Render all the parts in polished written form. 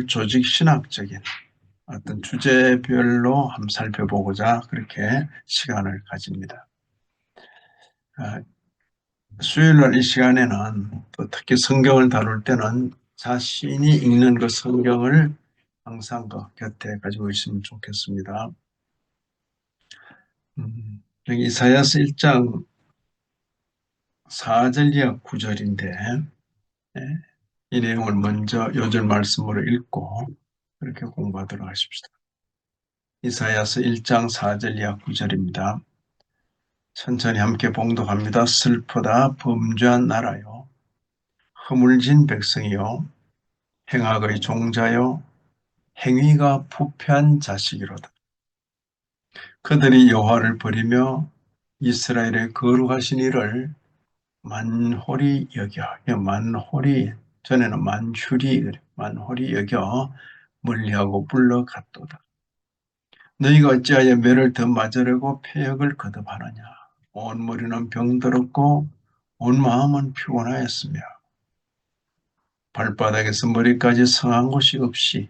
조직 신학적인 어떤 주제별로 한번 살펴보고자 그렇게 시간을 가집니다. 수요일날 이 시간에는 또 특히 성경을 다룰 때는 자신이 읽는 그 성경을 항상 그 곁에 가지고 있으면 좋겠습니다. 여기 이사야서 1장 4절 이하 9절인데 이 내용을 먼저 요절 말씀으로 읽고 그렇게 공부하도록 하십시다. 이사야서 1장 4절 이하 9절입니다. 천천히 함께 봉독합니다. 슬프다 범죄한 나라요, 허물진 백성이요, 행악의 종자요, 행위가 부패한 자식이로다. 그들이 여호와를 버리며 이스라엘의 거룩하신 이를 만홀히 여겨, 만홀히, 전에는 만홀히 여겨 멀리하고 물러갔도다. 너희가 어찌하여 매를 더 맞으려고 패역을 거듭하느냐. 온 머리는 병들었고 온 마음은 피곤하였으며 발바닥에서 머리까지 상한 곳이 없이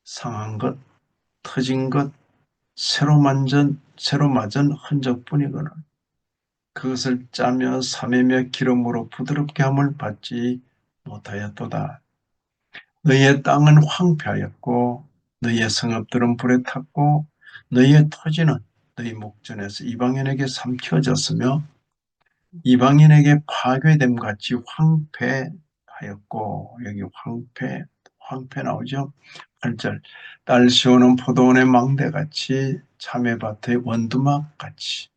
상한 것, 터진 것, 새로 맞은 흔적뿐이거늘 그것을 짜며 사매며 기름으로 부드럽게 함을 받지 못하였도다. 너희의 땅은 황폐하였고 너희의 성읍들은 불에 탔고 너희의 토지는 너희 목전에서 이방인에게 삼켜졌으며 이방인에게 파괴됨 같이 황폐하였고, 여기 황폐 나오죠. 8절, 딸 시오는 포도원의 망대같이 참외밭의 원두막같이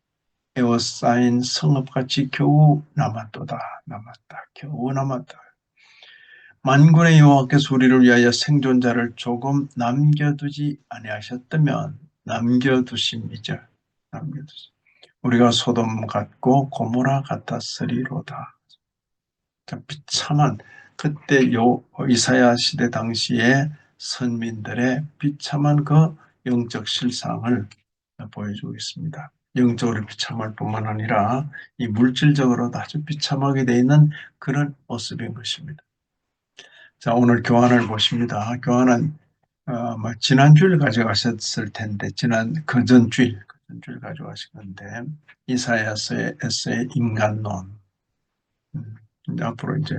에워싸인 성읍같이 겨우 남았도다. 겨우 남았다. 만군의 여호와께서 우리를 위하여 생존자를 조금 남겨두지 아니하셨다면 남겨두심이죠. 우리가 소돔 같고 고모라 같았으리로다. 비참한 그때 이사야 시대 당시의 선민들의 비참한 그 영적 실상을 보여주고 있습니다. 영적으로 비참할 뿐만 아니라 이 물질적으로도 아주 비참하게 되어 있는 그런 모습인 것입니다. 자, 오늘 교환을 보십니다. 교환은 지난주일 가져가셨을 텐데, 그전주일 가져가신 건데, 이사야서의 에세이 인간론. 앞으로 이제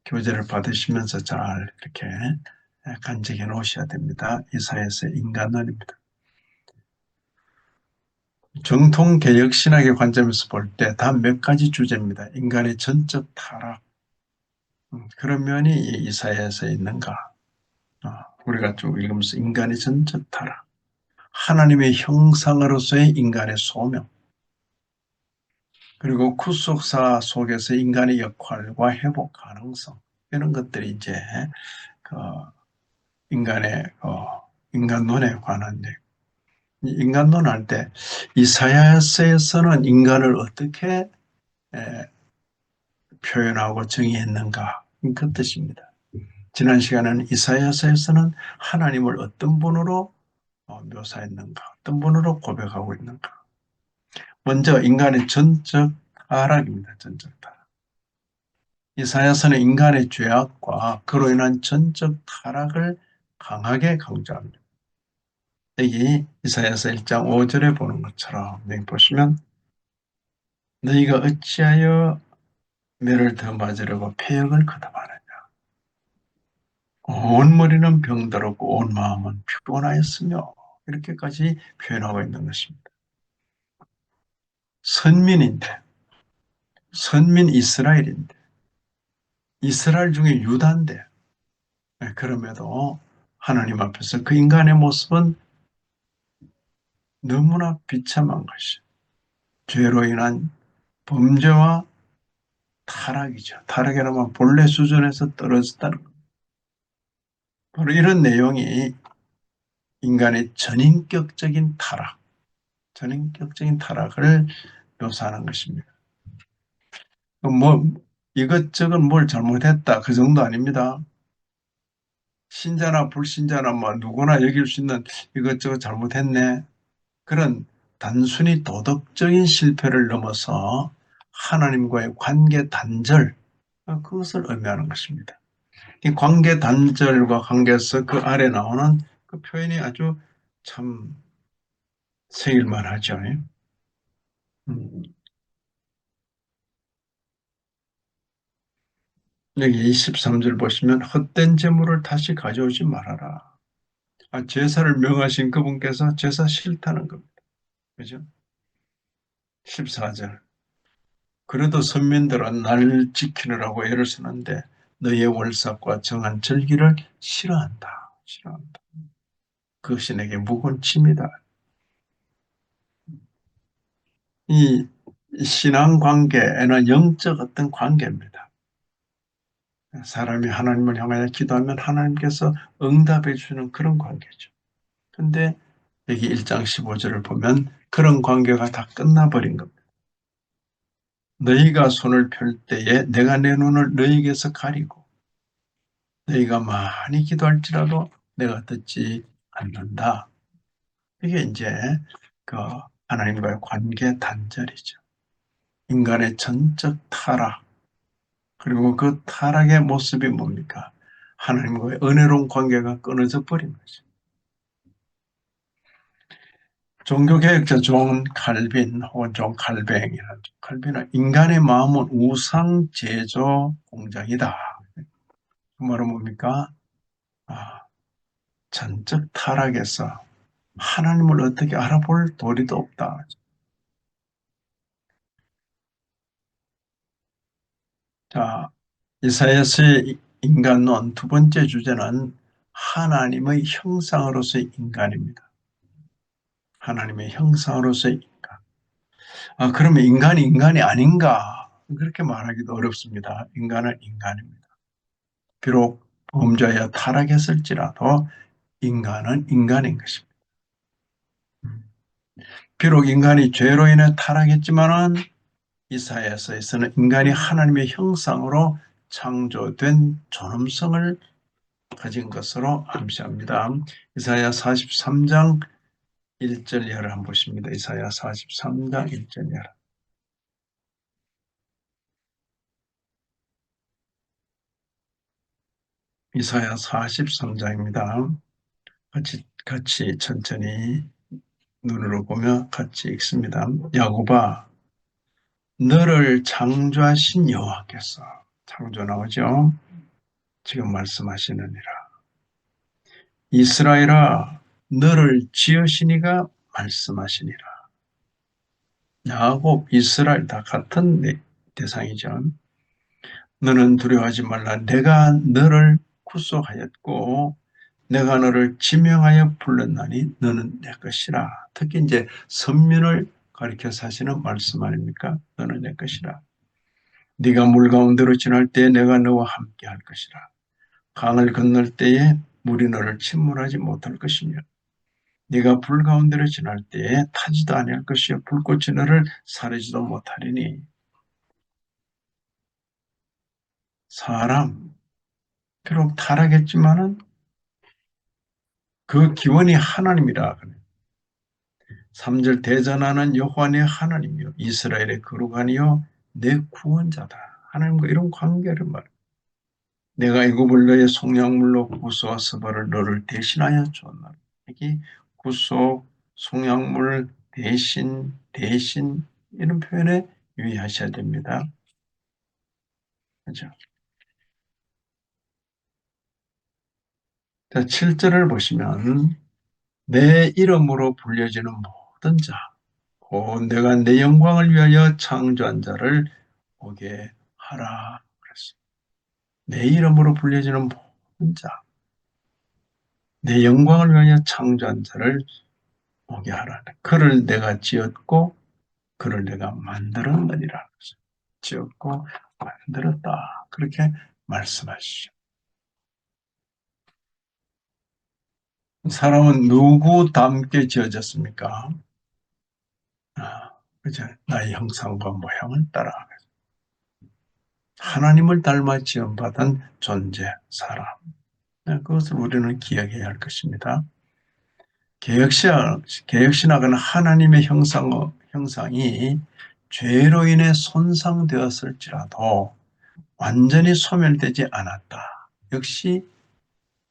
교재를 받으시면서 잘 이렇게 간직해 놓으셔야 됩니다. 이사야서의 인간론입니다. 정통 개혁 신학의 관점에서 볼 때 다 몇 가지 주제입니다. 인간의 전적 타락. 그런 면이 이사야서에 있는가? 우리가 쭉 읽으면서 인간의 전적 타락. 하나님의 형상으로서의 인간의 소명, 그리고 구속사 속에서 인간의 역할과 회복 가능성, 이런 것들이 이제 그 인간론에 관한 인간론 할 때 이사야서에서는 인간을 어떻게 표현하고 정의했는가, 그 뜻입니다. 지난 시간에는 이사야서에서는 하나님을 어떤 분으로 묘사했는가, 어떤 분으로 고백하고 있는가. 먼저 인간의 전적 타락입니다. 전적 타락. 이사야서는 인간의 죄악과 그로 인한 전적 타락을 강하게 강조합니다. 여기 이사야서 1장 5절에 보는 것처럼 여기 보시면 너희가 어찌하여 매를 더 맞으려고 패역을 거듭하느냐. 온 머리는 병들었고 온 마음은 피곤하였으며, 이렇게까지 표현하고 있는 것입니다. 선민 이스라엘인데, 이스라엘 중에 유다인데, 그럼에도 하나님 앞에서 그 인간의 모습은 너무나 비참한 것이죠. 죄로 인한 범죄와 타락이죠. 타락이라면 본래 수준에서 떨어졌다는 겁니다. 바로 이런 내용이 인간의 전인격적인 타락을 묘사하는 것입니다. 이것저것 뭘 잘못했다, 그 정도 아닙니다. 신자나 불신자나 누구나 여길 수 있는 이것저것 잘못했네, 그런 단순히 도덕적인 실패를 넘어서 하나님과의 관계 단절, 그것을 의미하는 것입니다. 이 관계 단절과 관계에서 그 아래 나오는 그 표현이 아주 참 새길만 하죠. 음, 여기 23절 보시면 헛된 재물을 다시 가져오지 말아라. 제사를 명하신 그분께서 제사 싫다는 겁니다. 그죠? 14절. 그래도 선민들은 날 지키느라고 애를 쓰는데 너의 월삭과 정한 절기를 싫어한다. 싫어한다. 그것이 내게 무거운 짐이다. 이 신앙 관계에는 영적 어떤 관계입니다. 사람이 하나님을 향하여 기도하면 하나님께서 응답해 주는 그런 관계죠. 근데 여기 1장 15절을 보면 그런 관계가 다 끝나버린 겁니다. 너희가 손을 펼 때에 내가 내 눈을 너희에게서 가리고 너희가 많이 기도할지라도 내가 듣지 않는다. 이게 이제 그 하나님과의 관계 단절이죠. 인간의 전적 타락, 그리고 그 타락의 모습이 뭡니까? 하나님과의 은혜로운 관계가 끊어져 버린 거죠. 종교개혁자 존 칼빈 혹은 존 칼뱅이라는 칼빈은 인간의 마음은 우상 제조 공장이다. 그 말은 뭡니까? 아, 전적 타락에서 하나님을 어떻게 알아볼 도리도 없다. 자, 이사야서의 인간론 두 번째 주제는 하나님의 형상으로서의 인간입니다. 하나님의 형상으로서의 인간. 그러면 인간이 인간이 아닌가? 그렇게 말하기도 어렵습니다. 인간은 인간입니다. 비록 범죄하여 타락했을지라도 인간은 인간인 것입니다. 비록 인간이 죄로 인해 타락했지만은 이사야서에서는 인간이 하나님의 형상으로 창조된 존엄성을 가진 것으로 암시합니다. 이사야 43장 1절 이하를 한번 보십니다. 이사야 43장 1절 이하. 이사야 43장입니다. 같이 천천히 눈으로 보며 같이 읽습니다. 야곱아, 너를 창조하신 여호와께서, 창조 나오죠? 지금 말씀하시느니라. 이스라엘아, 너를 지으시니가 말씀하시니라. 야곱, 이스라엘 다 같은 대상이죠. 너는 두려워하지 말라. 내가 너를 구속하였고 내가 너를 지명하여 불렀나니 너는 내 것이라. 특히 이제 선민을 가리켜서 하시는 말씀 아닙니까? 너는 내 것이라. 네가 물 가운데로 지날 때에 내가 너와 함께 할 것이라. 강을 건널 때에 물이 너를 침몰하지 못할 것이며 네가 불 가운데로 지날 때에 타지도 아니할 것이요 불꽃이 너를 사르지도 못하리니. 사람 비록 타락했지만은 그 기원이 하나님이라. 3절 대전하는 여호와의 하나님이요 이스라엘의 거룩하니요 내 구원자다. 하나님과 이런 관계를 말합니다. 내가 애굽을 너의 속량물로 구속와 서발을 너를 대신하여 주었나니. 이게 구속, 속량물, 대신 이런 표현에 유의하셔야 됩니다. 그렇죠? 자, 7절을 보시면 내 이름으로 불려지는 모든 자, 곧 내가 내 영광을 위하여 창조한 자를 오게 하라 그랬습니다. 내 이름으로 불려지는 모든 자, 내 영광을 위하여 창조한 자를 오게 하라. 그를 내가 지었고 그를 내가 만들었느니라. 지었고 만들었다. 그렇게 말씀하시죠. 사람은 누구 닮게 지어졌습니까? 그죠? 나의 형상과 모양을 따라 하나님을 닮아 지음받은 존재, 사람. 그것을 우리는 기억해야 할 것입니다. 개혁신학은 하나님의 형상이 죄로 인해 손상되었을지라도 완전히 소멸되지 않았다. 역시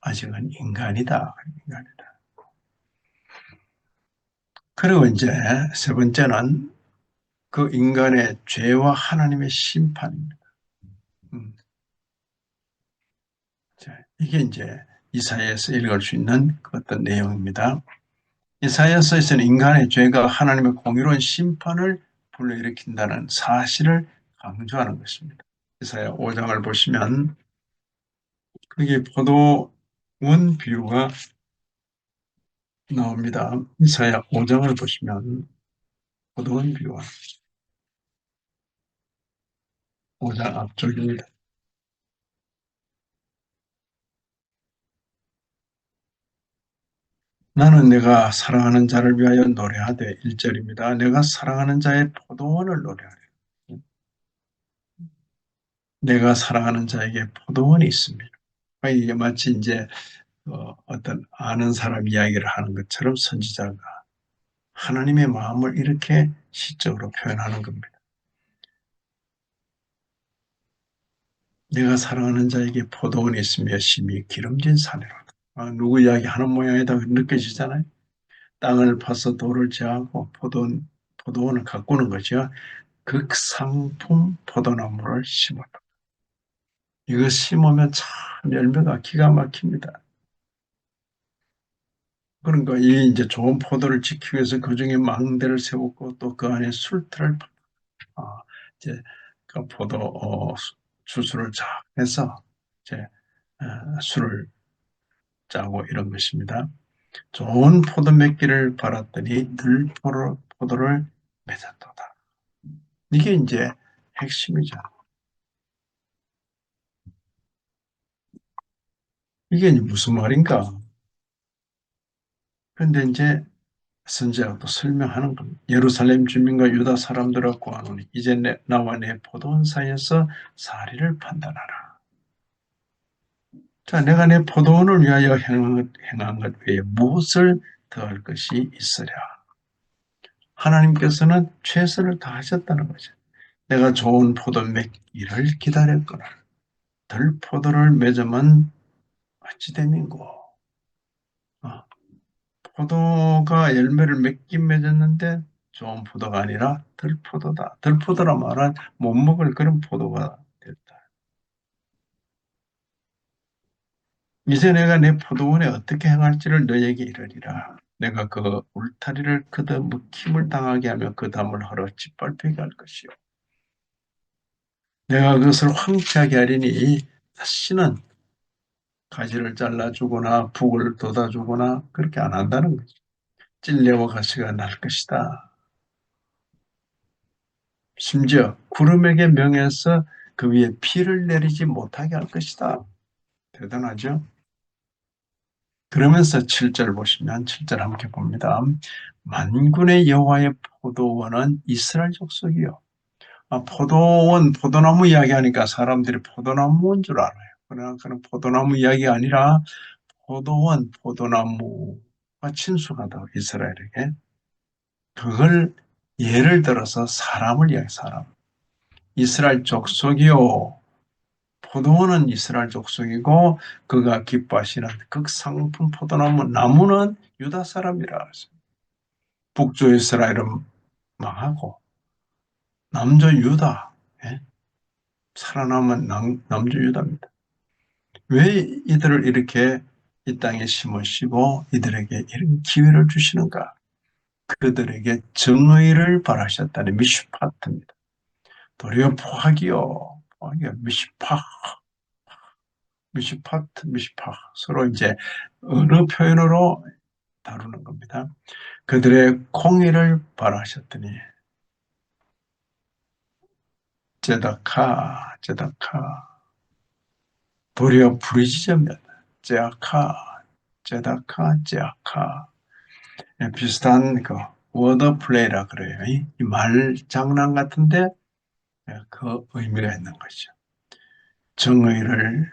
아직은 인간이다. 인간이다. 그리고 이제 세 번째는 그 인간의 죄와 하나님의 심판입니다. 음, 자, 이게 이제 이사야에서 읽을 수 있는 그 어떤 내용입니다. 이사야서에서는 인간의 죄가 하나님의 공의로운 심판을 불러일으킨다는 사실을 강조하는 것입니다. 이사야 5장을 보시면 거기에 포도원 비유가 나옵니다. 이사야 5장을 보시면 포도원 비유가 5장 앞쪽입니다. 나는 내가 사랑하는 자를 위하여 노래하되 1절입니다. 내가 사랑하는 자의 포도원을 노래하리. 내가 사랑하는 자에게 포도원이 있습니다. 이게 마치 이제 어떤 아는 사람 이야기를 하는 것처럼 선지자가 하나님의 마음을 이렇게 시적으로 표현하는 겁니다. 내가 사랑하는 자에게 포도원이 있으며 심히 기름진 산이로다. 누구 이야기 하는 모양이다 느껴지잖아요. 땅을 파서 돌을 제하고 포도원을 가꾸는 거죠. 극상품 포도나무를 심었다. 이거 심으면 참 열매가 기가 막힙니다. 그러니까 이 이제 좋은 포도를 지키기 위해서 그 중에 망대를 세웠고 또 그 안에 술틀을 이제 그 포도 주스를 쫙 해서 이제 술을 짜고 이런 것입니다. 좋은 포도 맺기를 바랐더니 늘 포도를 맺었도다. 이게 이제 핵심이죠. 이게 이제 무슨 말인가? 그런데 이제 선지자가 또 설명하는 겁니다. 예루살렘 주민과 유다 사람들아 구하노니 이제 나와 내 포도원 사이에서 사리를 판단하라. 자, 내가 내 포도원을 위하여 행한 것 외에 무엇을 더할 것이 있으랴. 하나님께서는 최선을 다하셨다는 거죠. 내가 좋은 포도 맺기를 기다렸거늘 들포도를 맺으면 어찌 됨인고. 어, 포도가 열매를 맺긴 맺었는데 좋은 포도가 아니라 들포도다. 들포도라 말은 못 먹을 그런 포도가 됐다. 이제 내가 내 포도원에 어떻게 행할지를 너에게 이르리라. 내가 그 울타리를 그더 먹힘을 당하게 하며 그 담을 헐어 짓밟히게 할 것이요. 내가 그것을 황폐하게 하리니 다시는 가지를 잘라주거나 북을 돋아주거나 그렇게 안 한다는 거죠. 찔레와 가시가 날 것이다. 심지어 구름에게 명해서 그 위에 피를 내리지 못하게 할 것이다. 대단하죠? 그러면서 7절 보시면 7절 함께 봅니다. 만군의 여호와의 포도원은 이스라엘 족속이요. 포도원, 포도나무 이야기하니까 사람들이 포도나무인 줄 알아요. 그러나 그는 포도나무 이야기가 아니라 포도원, 포도나무가 친숙하다고 이스라엘에게. 그걸 예를 들어서 사람을 이야기 사람. 이스라엘 족속이요. 포도원은 이스라엘 족속이고 그가 기뻐하시는 극상품 포도나무 나무는 유다 사람이라 하죠. 북조 이스라엘은 망하고 남조 유다, 예? 살아남은 남조 유다입니다. 왜 이들을 이렇게 이 땅에 심으시고 이들에게 이런 기회를 주시는가? 그들에게 정의를 바라셨다는 미슈파트입니다. 도리어 포악이요, 미슈파트, 미슈파 서로 이제 어느 표현으로 다루는 겁니다. 그들의 공의를 바라셨더니 제다카 도리어 부르짖으면 제아카 비슷한 그 워더 플레이라 그래요. 이 말 장난 같은데 그 의미가 있는 거죠. 정의를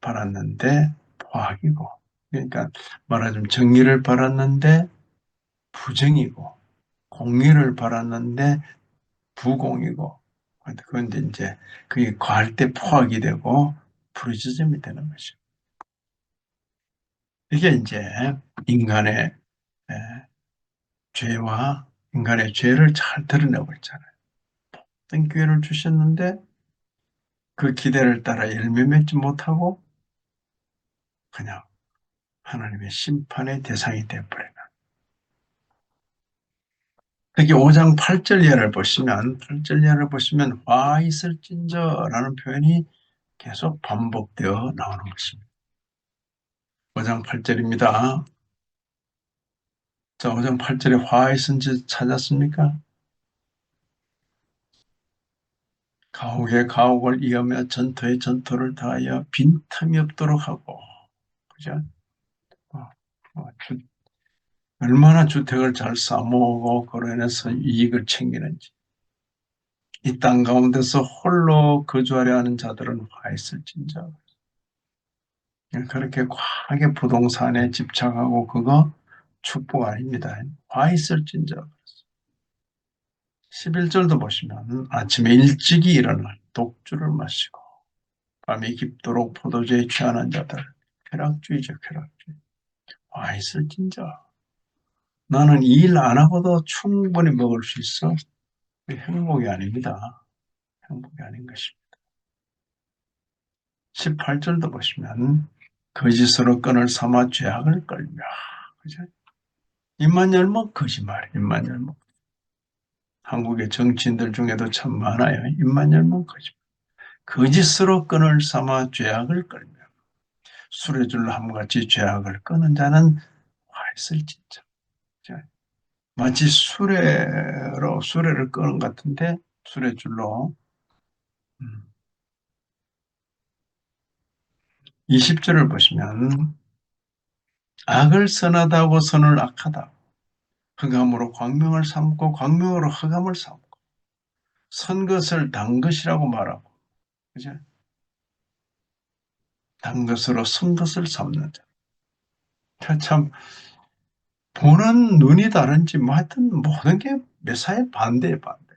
바랐는데 포악이고 그러니까 말하자면 정의를 바랐는데 부정이고 공의를 바랐는데 부공이고 그런데 이제 그게 과할 때 포악이 되고 부르짖음이 되는 것이죠. 이게 이제 인간의 에, 죄와 인간의 죄를 잘 드러내고 있잖아요. 어떤 기회를 주셨는데 그 기대를 따라 열매 맺지 못하고 그냥 하나님의 심판의 대상이 되어버려요. 특히 5장 8절 예를 보시면 8절 예를 보시면 와 있을진저라는 표현이 계속 반복되어 나오는 것입니다. 5장 8절입니다. 자, 5장 8절에 화 있은지 찾았습니까? 가옥에 가옥을 이으며 전터에 전터를 다하여 빈틈이 없도록 하고, 그죠? 어, 주, 얼마나 주택을 잘 쌓아모으고 그로 인해서 이익을 챙기는지. 이 땅 가운데서 홀로 거주하려 하는 자들은 화 있을진저. 그렇게 과하게 부동산에 집착하고 그거 축복 아닙니다. 화 있을진저. 11절도 보시면 아침에 일찍이 일어나 독주를 마시고 밤이 깊도록 포도주에 취하는 자들. 쾌락주의죠, 쾌락주의. 와 있을진저. 나는 일 안 하고도 충분히 먹을 수 있어. 행복이 아닙니다. 행복이 아닌 것입니다. 18절도 보시면 거짓으로 끈을 삼아 죄악을 끌며, 그죠? 입만 열면 거짓말, 입만 열면. 한국의 정치인들 중에도 참 많아요. 입만 열면 거짓말. 거짓으로 끈을 삼아 죄악을 끌며 수레줄로 함같이 죄악을 끄는 자는 화 있을진저. 마치 수레를 끄는 것 같은데 수레줄로 20절을 보시면 악을 선하다고 선을 악하다. 흑암으로 광명을 삼고 광명으로 흑암을 삼고 선 것을 단 것이라고 말하고, 그죠? 단 것으로 선 것을 삼는 자. 참 보는 눈이 다른지 뭐 하여튼 모든 게 메사의 반대에 반대.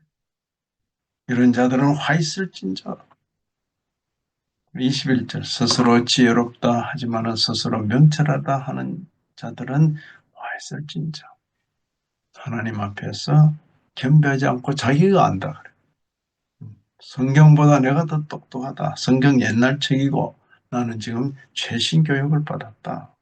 이런 자들은 화 있을진저. 21절 스스로 지혜롭다 하지만은 스스로 명철하다 하는 자들은 화 있을진저. 하나님 앞에서 겸비하지 않고 자기가 안다 그래. 성경보다 내가 더 똑똑하다. 성경 옛날 책이고 나는 지금 최신 교육을 받았다.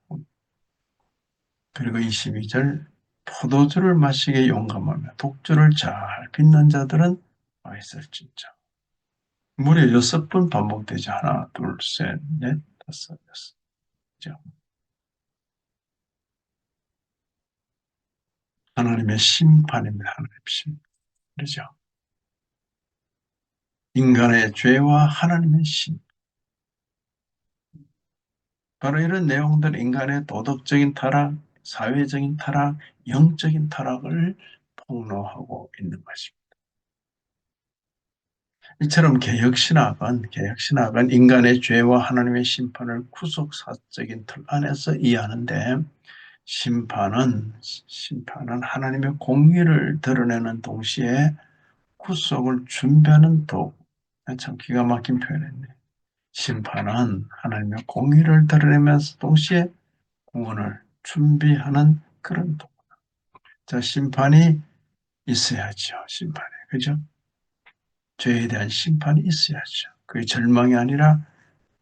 그리고 22절 포도주를 마시게 용감하며 독주를 잘 빚는 자들은 와 있을진저. 무려 6번 반복되지. 하나, 둘, 셋, 넷, 다섯, 여섯. 그죠? 하나님의 심판입니다. 하나님의 심판. 그렇죠? 인간의 죄와 하나님의 심. 바로 이런 내용들 인간의 도덕적인 타락, 사회적인 타락, 영적인 타락을 폭로하고 있는 것입니다. 이처럼 개혁신학은 인간의 죄와 하나님의 심판을 구속사적인 틀 안에서 이해하는데 심판은 하나님의 공의를 드러내는 동시에 구속을 준비하는 도구. 참 기가 막힌 표현이네. 심판은 하나님의 공의를 드러내면서 동시에 구원을 준비하는 그런 도구. 자, 심판이 있어야죠. 심판이. 그죠? 죄에 대한 심판이 있어야죠. 그게 절망이 아니라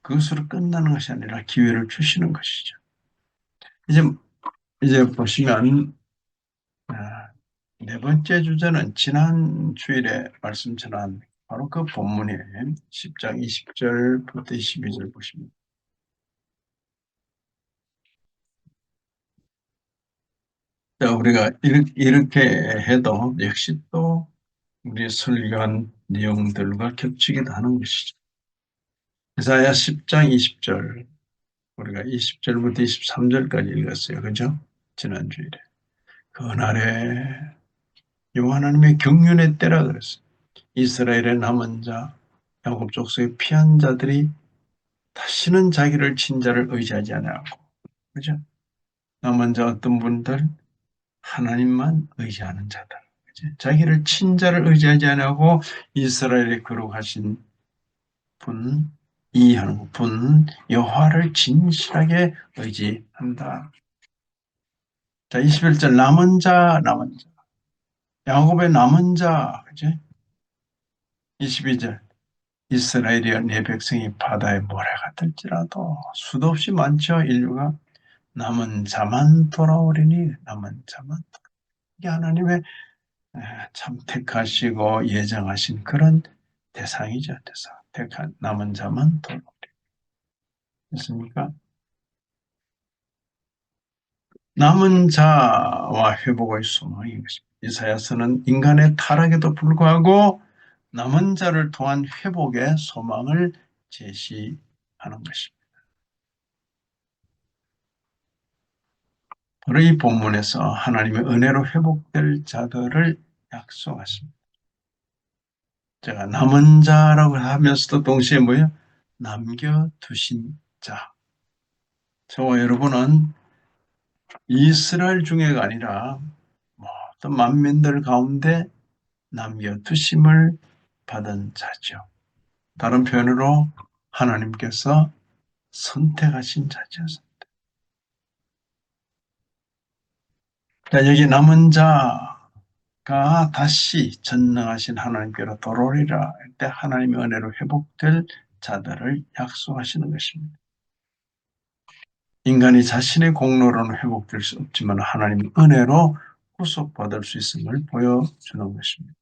그것으로 끝나는 것이 아니라 기회를 주시는 것이죠. 이제, 이제 보시면, 아, 네 번째 주제는 지난 주일에 말씀 전한 바로 그 본문이에요. 10장 20절부터 22절 보시면. 자, 우리가 이렇게 해도 역시 또 우리 설교한 내용들과 겹치기도 하는 것이죠. 이사야 10장 20절, 우리가 20절부터 23절까지 읽었어요. 그죠? 지난주일에. 그날에 여호와 하나님의 경륜의 때라 그랬어요. 이스라엘의 남은 자, 야곱 족속의 피한 자들이 다시는 자기를 친자를 의지하지 않고, 그죠? 남은 자 어떤 분들 하나님만 의지하는 자들, 그죠? 자기를 친자를 의지하지 않고 이스라엘에 거룩하신 분, 이 형뿐 여호와를 진실하게 의지한다. 자, 21절 남은 자. 야곱의 남은 자, 그지? 22절 이스라엘이여 내 백성이 바다의 모래가 될지라도 수도 없이 많죠, 인류가. 남은 자만 돌아오리니 남은 자만. 이게 하나님의 참 택하시고 예정하신 그런 대상이죠, 대상. 택한 남은 자만 돌아오리겠습니까? 남은 자와 회복의 소망인 것입니다. 이사야서는 인간의 타락에도 불구하고 남은 자를 통한 회복의 소망을 제시하는 것입니다. 바로 이 본문에서 하나님의 은혜로 회복될 자들을 약속하십니다. 제가 남은 자라고 하면서도 동시에 뭐예요? 남겨두신 자. 저와 여러분은 이스라엘 중에가 아니라 모든 만민들 가운데 남겨두심을 받은 자죠. 다른 표현으로 하나님께서 선택하신 자죠. 자, 여기 남은 자가 다시 전능하신 하나님께로 돌아오리라 할 때 하나님의 은혜로 회복될 자들을 약속하시는 것입니다. 인간이 자신의 공로로는 회복될 수 없지만 하나님의 은혜로 구속받을 수 있음을 보여주는 것입니다.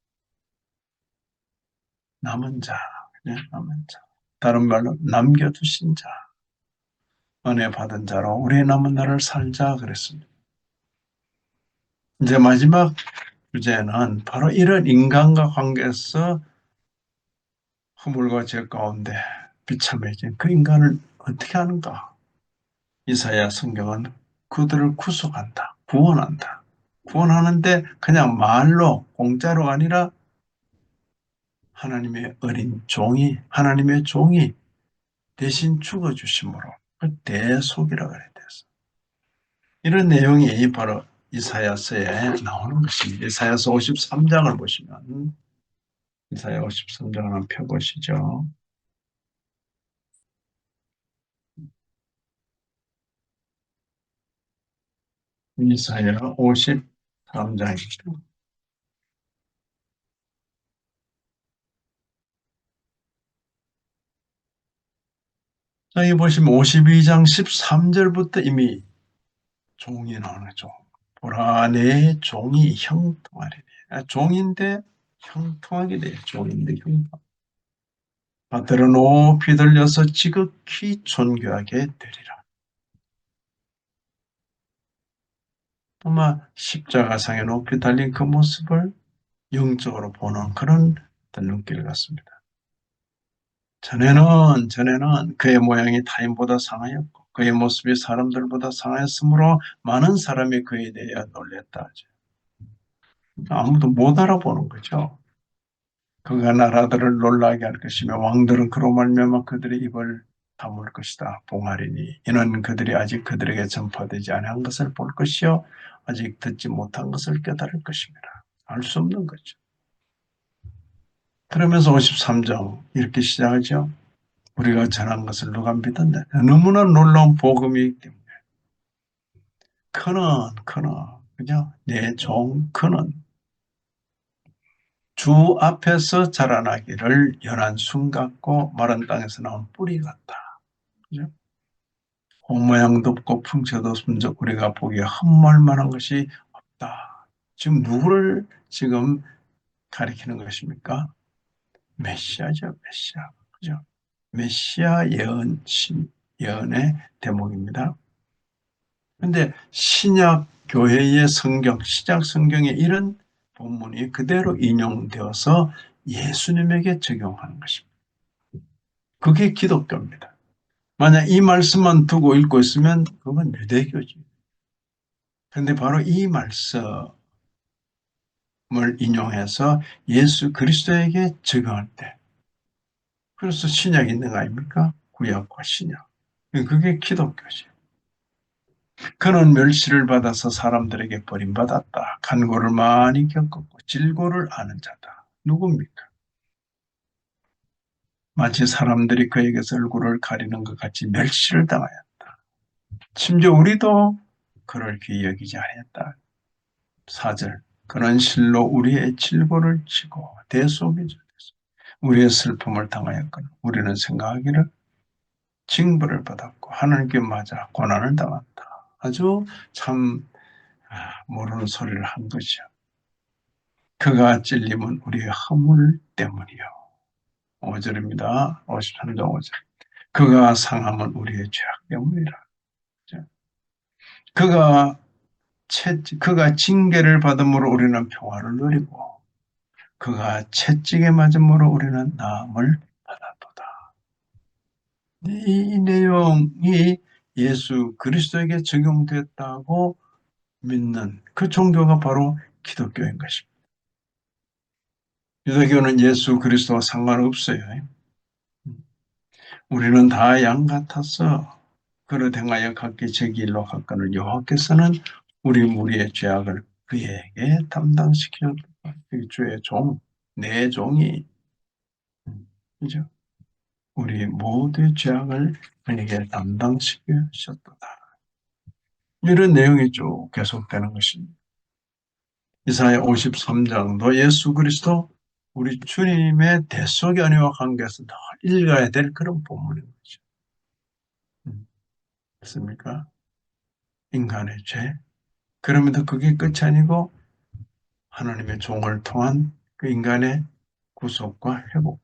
남은 자, 남은 자. 다른 말로 남겨두신 자, 은혜 받은 자로 우리의 남은 날을 살자 그랬습니다. 이제 마지막 주제는 바로 이런 인간과 관계에서 허물과 죄 가운데 비참해진 그 인간을 어떻게 하는가? 이사야 성경은 그들을 구속한다, 구원한다. 구원하는데 그냥 말로 공짜로 아니라 하나님의 어린 종이, 하나님의 종이 대신 죽어주심으로 그 대속이라고 그래야 돼서 이런 내용이 바로 이사야서에 나오는 것입니다. 이사야서 53장을 보시면 이사야 53장을 한번 펴보시죠. 이사야 53장입니다. 여기 보시면 52장 13절부터 이미 종이 나오죠. 보라 내 종이 형통하리니. 종인데 형통하게 돼요. 종인데 형통. 밭으로 높이 들려서 지극히 존귀하게 되리라. 아마 십자가상에 높이 달린 그 모습을 영적으로 보는 그런 눈길 같습니다. 전에는 그의 모양이 타인보다 상하였고 그의 모습이 사람들보다 상하였으므로 많은 사람이 그에 대해 놀랬다 하죠. 아무도 못 알아보는 거죠. 그가 나라들을 놀라게 할 것이며 왕들은 그로 말미암아 그들의 입을 다물 것이다. 봉하리니 이는 그들이 아직 그들에게 전파되지 아니한 것을 볼 것이요 아직 듣지 못한 것을 깨달을 것입니다. 알 수 없는 거죠. 그러면서 53장 이렇게 시작하죠. 우리가 전한 것을 누가 믿었냐. 너무나 놀라운 복음이기 때문에 그는 그죠? 내 종 그는 주 앞에서 자라나기를 연한 순 같고 마른 땅에서 나온 뿌리 같다. 그죠? 홍 모양도 없고 풍채도 없음즉 우리가 보기에 흠모할 만한 것이 없다. 지금 누구를 지금 가리키는 것입니까? 메시아죠, 메시아. 그죠? 메시아 예언의 대목입니다. 그런데 신약 교회의 성경, 신약 성경에 이런 본문이 그대로 인용되어서 예수님에게 적용하는 것입니다. 그게 기독교입니다. 만약 이 말씀만 두고 읽고 있으면 그건 유대교지. 그런데 바로 이 말씀을 인용해서 예수 그리스도에게 적용할 때 그래서 신약이 있는 거 아닙니까? 구약과 신약. 그게 기독교지. 그는 멸시를 받아서 사람들에게 버림받았다. 간고를 많이 겪었고 질고를 아는 자다. 누굽니까? 마치 사람들이 그에게서 얼굴을 가리는 것 같이 멸시를 당하였다. 심지어 우리도 그를 귀히 여기지 아니했다. 4절 그는 실로 우리의 질고를 치고 대속이죠. 우리의 슬픔을 당하였거늘 우리는 생각하기를 징벌을 받았고 하나님께 맞아 고난을 당한다. 아주 참 모르는 소리를 한 것이요. 그가 찔림은 우리의 허물 때문이요. 5절입니다. 53장 5절. 그가 상함은 우리의 죄악 때문이라. 그가 그가 징계를 받음으로 우리는 평화를 누리고 그가 채찍에 맞음으로 우리는 나음을 받았도다. 이 내용이 예수 그리스도에게 적용됐다고 믿는 그 종교가 바로 기독교인 것입니다. 유대교는 예수 그리스도와 상관없어요. 우리는 다 양 같아서 그릇 행하여 각기 제 길로 갔거늘 여호와께서는 우리 무리의 죄악을 그에게 담당시켰다. 주의 종, 내 종이 그죠? 우리 모두의 죄악을 그에게 담당시키셨도다. 이런 내용이 쭉 계속되는 것입니다. 이사야 53장도 예수 그리스도 우리 주님의 대속의 은혜와 관계에서 늘 읽어야 될 그런 본문인 거죠. 맞습니까? 인간의 죄. 그러면도 그게 끝이 아니고 하나님의 종을 통한 그 인간의 구속과 회복.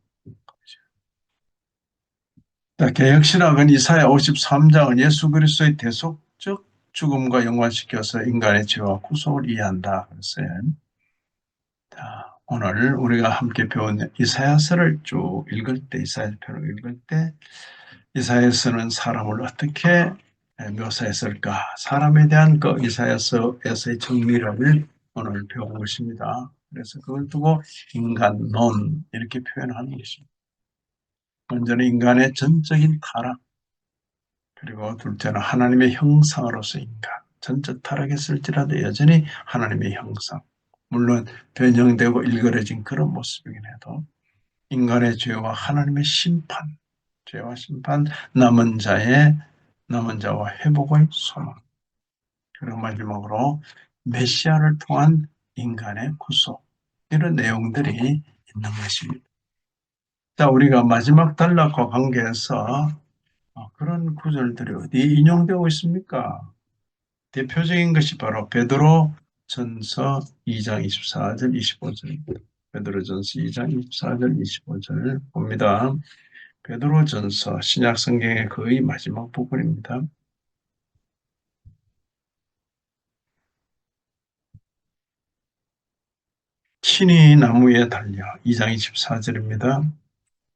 개혁신학은 이사야 53장은 예수 그리스도의 대속적 죽음과 연관시켜서 인간의 죄와 구속을 이해한다. 그랬어요. 자, 오늘 우리가 함께 배운 이사야서를 쭉 읽을 때, 이사야서를 읽을 때, 이사야서는 사람을 어떻게 묘사했을까? 사람에 대한 그 이사야서에서의 정리를 오늘 배운 것입니다. 그래서 그걸 두고 인간론 이렇게 표현하는 것입니다. 먼저는 인간의 전적인 타락, 그리고 둘째는 하나님의 형상으로서 인간. 전적 타락했을지라도 여전히 하나님의 형상. 물론 변형되고 일그러진 그런 모습이긴 해도 인간의 죄와 하나님의 심판, 죄와 심판, 남은 자와 회복의 소망. 그리고 마지막으로 메시아를 통한 인간의 구속. 이런 내용들이 있는 것입니다. 자, 우리가 마지막 단락과 관계해서 그런 구절들이 어디 인용되고 있습니까? 대표적인 것이 바로 베드로 전서 2장 24절 25절 베드로 전서 2장 24절 25절 봅니다. 베드로 전서 신약 성경의 거의 마지막 부분입니다. 친히 나무에 달려 2장 24절입니다.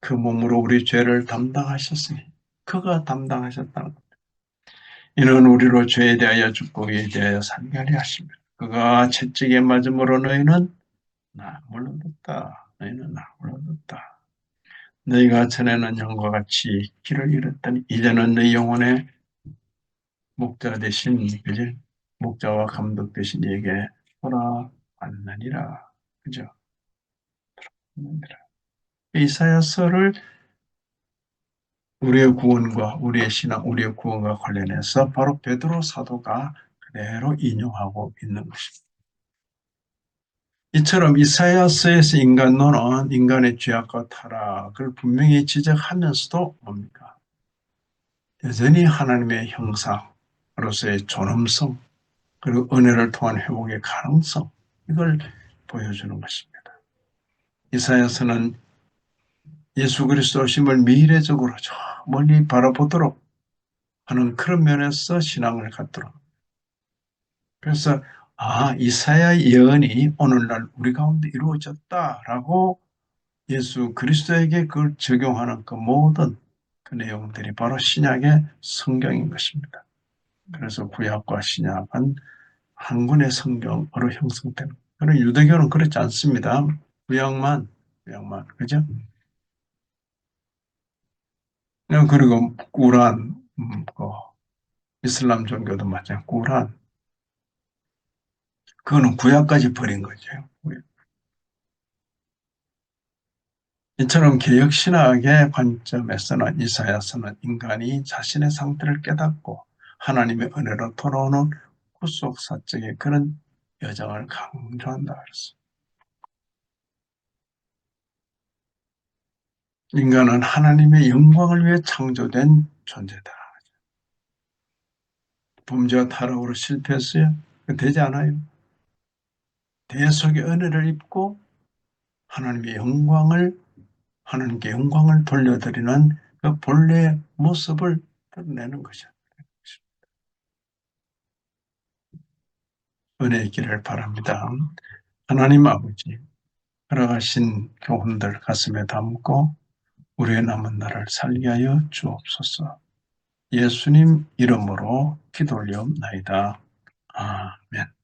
그 몸으로 우리 죄를 담당하셨으니 그가 담당하셨다는 겁니다. 이는 우리로 죄에 대하여 죽고 의에 대하여 살게 하려 하십니다. 그가 채찍에 맞음으로 너희는 나음을 얻었다. 너희는 나음을 얻었다. 너희가 전에는 영과 같이 길을 잃었더니 이제는 너희 영혼의 목자 대신 그지? 목자와 감독 대신 이에게 돌아왔느니라. 그죠? 이사야서를 우리의 구원과 우리의 신앙, 우리의 구원과 관련해서 바로 베드로 사도가 그대로 인용하고 있는 것입니다. 이처럼 이사야서에서 인간론은 인간의 죄악과 타락을 분명히 지적하면서도 뭡니까? 여전히 하나님의 형상으로서의 존엄성 그리고 은혜를 통한 회복의 가능성 이걸 보여주는 것입니다. 이사야서는 예수 그리스도 오심을 미래적으로 저 멀리 바라보도록 하는 그런 면에서 신앙을 갖도록 그래서 이사야 예언이 오늘날 우리 가운데 이루어졌다라고 예수 그리스도에게 그걸 적용하는 그 모든 그 내용들이 바로 신약의 성경인 것입니다. 그래서 구약과 신약은 한 권의 성경으로 형성되는. 그러나 유대교는 그렇지 않습니다. 구약만, 그죠? 그리고 꾸란, 이슬람 종교도 마찬가지. 꾸란, 그거는 구약까지 버린 거죠. 이처럼 개혁신학의 관점에서는 이사야서는 인간이 자신의 상태를 깨닫고 하나님의 은혜로 돌아오는 구속사적인 그런 여정을 강조한다 그랬어요. 인간은 하나님의 영광을 위해 창조된 존재다. 범죄와 타락으로 실패했어요? 되지 않아요. 대속의 은혜를 입고 하나님의 영광을 하나님께 영광을 돌려드리는 그 본래의 모습을 드러내는 것이야. 은혜 있기를 바랍니다. 하나님 아버지, 걸어가신 교훈들 가슴에 담고 우리의 남은 날을 살게 하여 주옵소서. 예수님 이름으로 기도 올리옵나이다. 아멘.